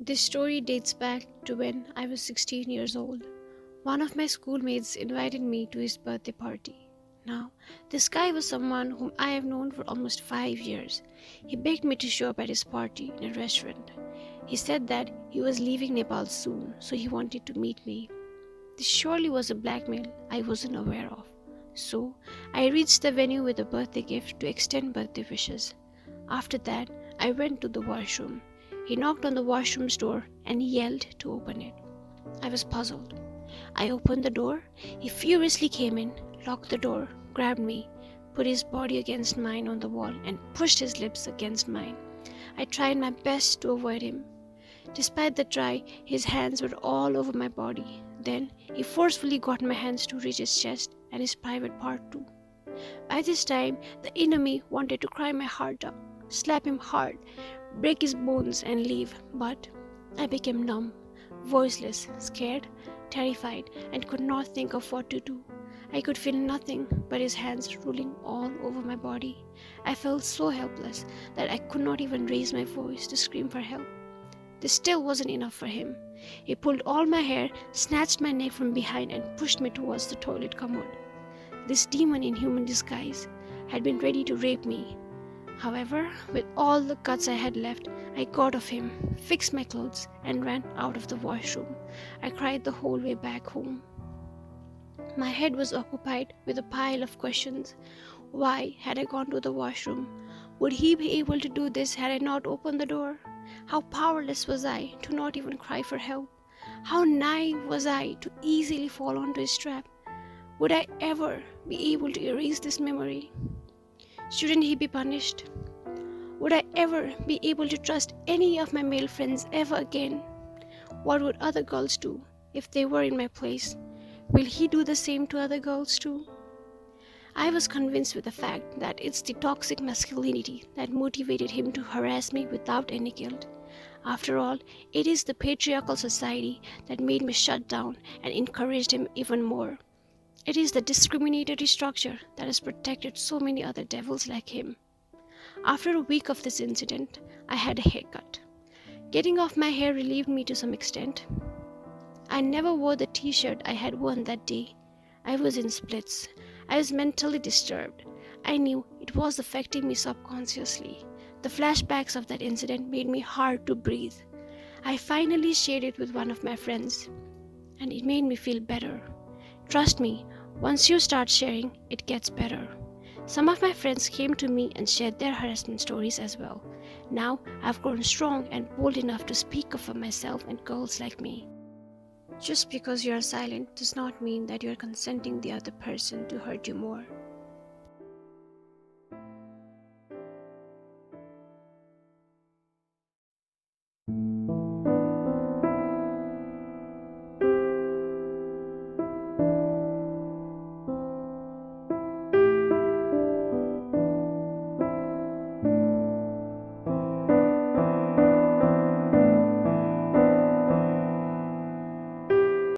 This story dates back to when I was 16 years old. One of my schoolmates invited me to his birthday party. Now, this guy was someone whom I have known for almost 5 years. He begged me to show up at his party in a restaurant. He said that he was leaving Nepal soon, so he wanted to meet me. This surely was a blackmail I wasn't aware of. So, I reached the venue with a birthday gift to extend birthday wishes. After that, I went to the washroom. He knocked on the washroom's door and yelled to open it. I was puzzled. I opened the door. He furiously came in, locked the door, grabbed me, put his body against mine on the wall, and pushed his lips against mine. I tried my best to avoid him. Despite the try, his hands were all over my body. Then he forcefully got my hands to reach his chest and his private part too. By this time, the enemy wanted to cry my heart out, slap him hard, break his bones, and leave. But I became numb, voiceless, scared, terrified, and could not think of what to do. I could feel nothing but his hands ruling all over my body. I felt so helpless that I could not even raise my voice to scream for help. This still wasn't enough for him. He pulled all my hair, snatched my neck from behind, and pushed me towards the toilet commode. This demon in human disguise had been ready to rape me. However, with all the guts I had left, I got off him, fixed my clothes, and ran out of the washroom. I cried the whole way back home. My head was occupied with a pile of questions. Why had I gone to the washroom? Would he be able to do this had I not opened the door? How powerless was I to not even cry for help? How naive was I to easily fall onto his trap? Would I ever be able to erase this memory? Shouldn't he be punished? Would I ever be able to trust any of my male friends ever again? What would other girls do if they were in my place? Will he do the same to other girls too? I was convinced with the fact that it's the toxic masculinity that motivated him to harass me without any guilt. After all, it is the patriarchal society that made me shut down and encouraged him even more. It is the discriminatory structure that has protected so many other devils like him. After a week of this incident, I had a haircut. Getting off my hair relieved me to some extent. I never wore the t-shirt I had worn that day. I was in splits. I was mentally disturbed. I knew it was affecting me subconsciously. The flashbacks of that incident made me hard to breathe. I finally shared it with one of my friends, and it made me feel better. Trust me, once you start sharing, it gets better. Some of my friends came to me and shared their harassment stories as well. Now I've grown strong and bold enough to speak up for myself and girls like me. Just because you are silent does not mean that you are consenting the other person to hurt you more.